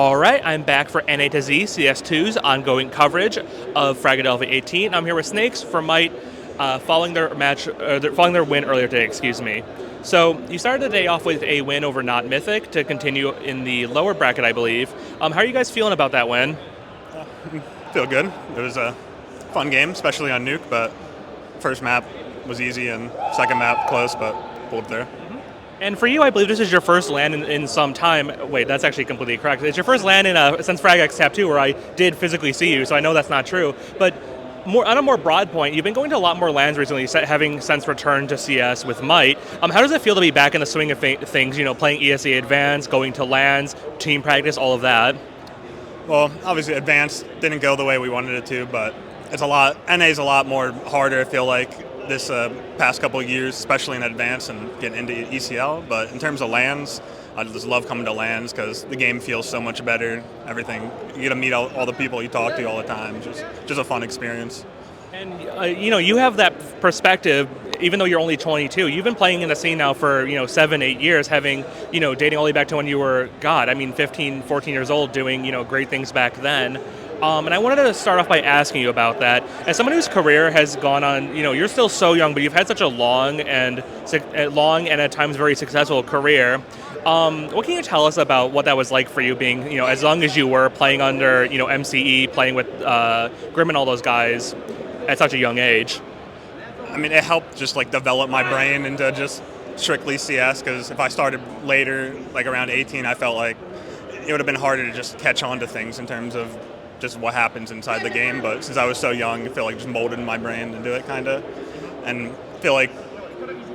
All right, I'm back for NA to Z CS2's ongoing coverage of Fragadelphi 18. I'm here with Snakes for Might, following their following their win earlier today. Excuse me. So you started the day off with a win over Not Mythic to continue in the lower bracket, I believe. How are you guys feeling about that win? Feel good. It was a fun game, especially on Nuke, but first map was easy and second map close, but pulled there. And for you, I believe this is your first LAN in some time. Wait, that's actually completely correct. It's your first LAN since FragX Tap 2, where I did physically see you, so I know that's not true. But on a more broad point, you've been going to a lot more LANs recently, having since returned to CS with Might. How does it feel to be back in the swing of things, playing ESA Advanced, going to LANs, team practice, all of that? Well, obviously Advanced didn't go the way we wanted it to, but it's a lot. NA's a lot more harder, I feel like, this past couple of years, especially in Advance and getting into ECL. But in terms of LANs, I just love coming to LANs because the game feels so much better. Everything, you get to meet all the people you talk to all the time. Just a fun experience. And you have that perspective, even though you're only 22. You've been playing in the scene now for 7-8 years, having dating all the way back to when you were 15, 14 years old, doing great things back then. And I wanted to start off by asking you about that. As someone whose career has gone on, you're still so young, but you've had such a long and at times very successful career. What can you tell us about what that was like for you, being as young as you were, playing under MCE, playing with Grim and all those guys at such a young age? I mean, it helped just develop my brain into just strictly CS, because if I started later, like around 18, I felt like it would have been harder to just catch on to things in terms of just what happens inside the game. But since I was so young, I feel like just molded my brain to do it, kind of. And I feel like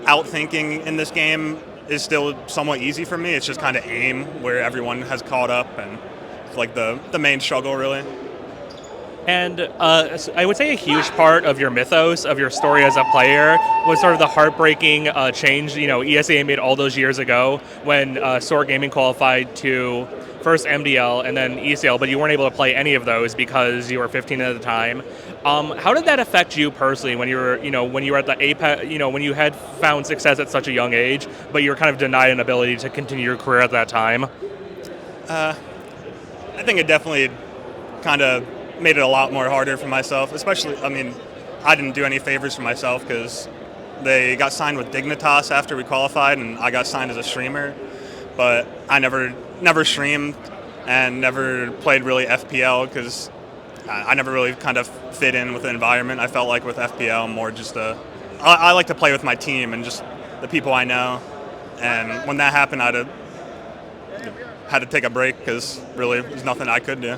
outthinking in this game is still somewhat easy for me. It's just kind of aim, where everyone has caught up, and it's like the main struggle, really. And I would say a huge part of your mythos, of your story as a player, was sort of the heartbreaking change, ESA made all those years ago when SoaR Gaming qualified to first MDL and then ESL, but you weren't able to play any of those because you were 15 at the time. How did that affect you personally when you were, when you were at the apex, when you had found success at such a young age, but you were kind of denied an ability to continue your career at that time? I think it definitely kind of made it a lot more harder for myself, especially, I didn't do any favors for myself because they got signed with Dignitas after we qualified, and I got signed as a streamer, but I never streamed and never played really FPL because I never really kind of fit in with the environment. I felt like with FPL, more just I like to play with my team and just the people I know, and when that happened, I had to take a break because really there's nothing I could do.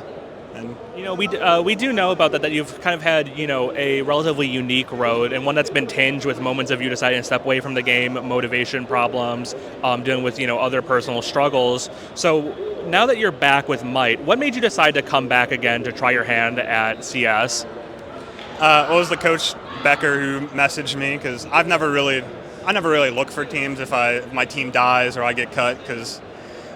And we do know about that you've kind of had a relatively unique road, and one that's been tinged with moments of you deciding to step away from the game, motivation problems, dealing with other personal struggles. So now that you're back with Might, what made you decide to come back again to try your hand at CS? It was the coach Becker who messaged me, because I never really look for teams if my team dies or I get cut, because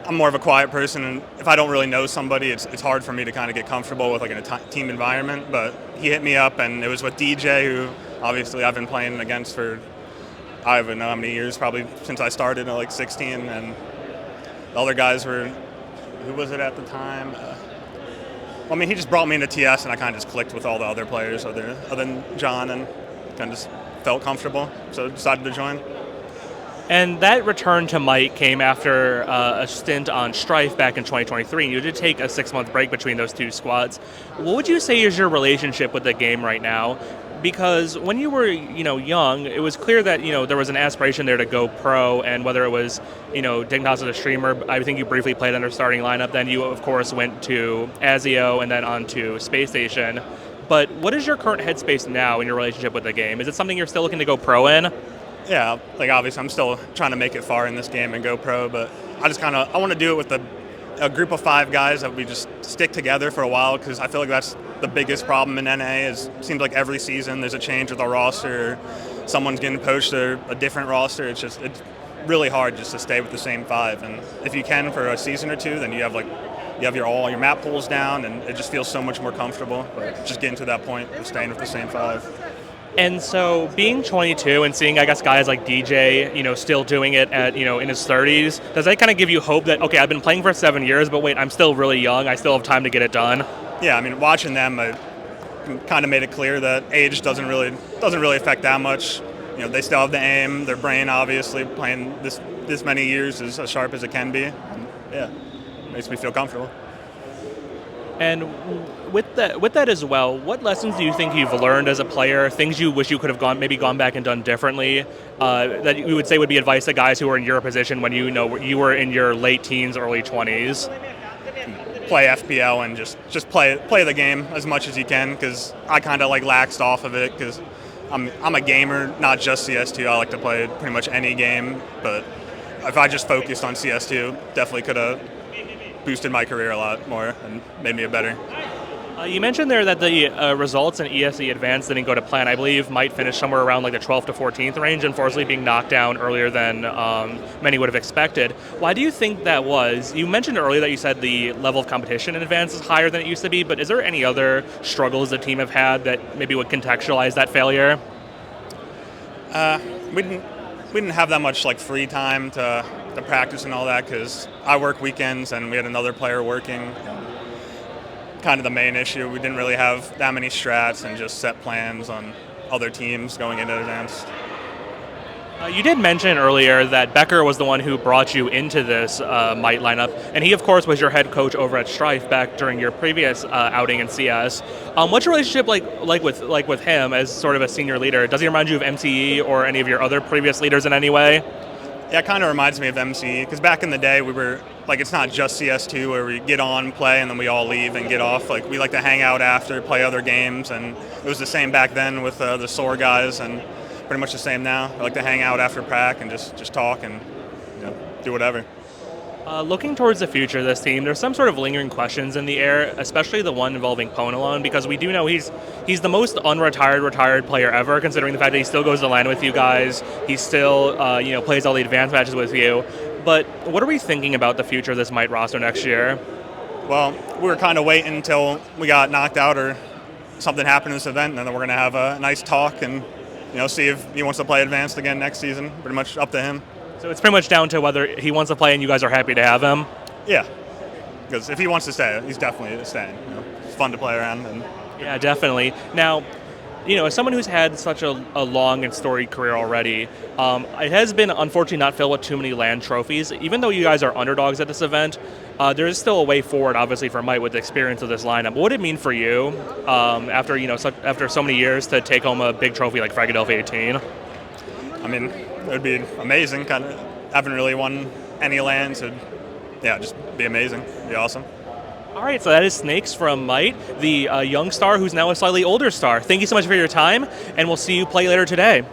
I'm more of a quiet person, and if I don't really know somebody, it's hard for me to kind of get comfortable with a team environment. But he hit me up, and it was with DJ, who obviously I've been playing against for I don't even know how many years, probably since I started at 16, and the other guys were, who was it at the time? He just brought me into TS, and I kind of just clicked with all the other players other than John, and kind of just felt comfortable, so decided to join. And that return to Might came after a stint on Strife back in 2023, and you did take a 6-month break between those two squads. What would you say is your relationship with the game right now? Because when you were young, it was clear that there was an aspiration there to go pro, and whether it was Dignitas as a streamer, I think you briefly played under starting lineup. Then you of course went to Azio and then on to Space Station. But what is your current headspace now in your relationship with the game? Is it something you're still looking to go pro in? Yeah, obviously I'm still trying to make it far in this game and go pro, but I want to do it with a group of 5 guys that we just stick together for a while, because I feel like that's the biggest problem in NA. It seems like every season there's a change with our roster, someone's getting poached to a different roster. It's really hard just to stay with the same 5, and if you can for a season or two, then you have all your map pools down, and it just feels so much more comfortable. But just getting to that point of staying with the same 5. And so, being 22 and seeing, I guess, guys like DJ, still doing it at, in his 30s, does that kind of give you hope that, okay, I've been playing for 7 years, but wait, I'm still really young. I still have time to get it done? Yeah, I mean, watching them, kind of made it clear that age doesn't really affect that much. They still have the aim. Their brain, obviously, playing this many years is as sharp as it can be. And, yeah, makes me feel comfortable. And with that as well, what lessons do you think you've learned as a player? Things you wish you could have gone back and done differently? That you would say would be advice to guys who are in your position when you were in your late teens, early 20s. Play FPL and just play the game as much as you can, because I kind of laxed off of it because I'm a gamer, not just CS2. I like to play pretty much any game, but if I just focused on CS2, definitely could have boosted my career a lot more and made me a better. You mentioned there that the results in ESE Advanced didn't go to plan. I believe might finish somewhere around the 12th to 14th range, unfortunately being knocked down earlier than many would have expected. Why do you think that was? You mentioned earlier that you said the level of competition in Advanced is higher than it used to be, but is there any other struggles the team have had that maybe would contextualize that failure? We didn't have that much free time to practice and all that, because I work weekends and we had another player working. Kind of the main issue. We didn't really have that many strats and just set plans on other teams going into Advanced. You did mention earlier that Becker was the one who brought you into this Might lineup, and he, of course, was your head coach over at Strife back during your previous outing in CS. What's your relationship like with him as sort of a senior leader? Does he remind you of MCE or any of your other previous leaders in any way? Yeah, it kind of reminds me of MCE, because back in the day we were it's not just CS2 where we get on, play, and then we all leave and get off. We like to hang out after, play other games, and it was the same back then with the SoaR guys, and pretty much the same now. I like to hang out after prac and just talk and do whatever. Looking towards the future of this team, there's some sort of lingering questions in the air, especially the one involving Ponalone, because we do know he's the most retired player ever, considering the fact that he still goes to LAN with you guys. He still plays all the advanced matches with you. But what are we thinking about the future of this Might roster next year? Well, we were kind of waiting until we got knocked out or something happened in this event, and then we're going to have a nice talk and see if he wants to play advanced again next season. Pretty much up to him. So it's pretty much down to whether he wants to play and you guys are happy to have him? Yeah, because if he wants to stay, he's definitely staying. It's fun to play around. Yeah, definitely. Now, as someone who's had such a long and storied career already, it has been unfortunately not filled with too many LAN trophies. Even though you guys are underdogs at this event, there is still a way forward, obviously, for Might with the experience of this lineup. What would it mean for you after so many years to take home a big trophy like Philadelphia 18? I mean, it would be amazing. Kind of haven't really won any LAN, so yeah, just be amazing. Be awesome. All right, so that is Snakes from Might, the young star who's now a slightly older star. Thank you so much for your time, and we'll see you play later today.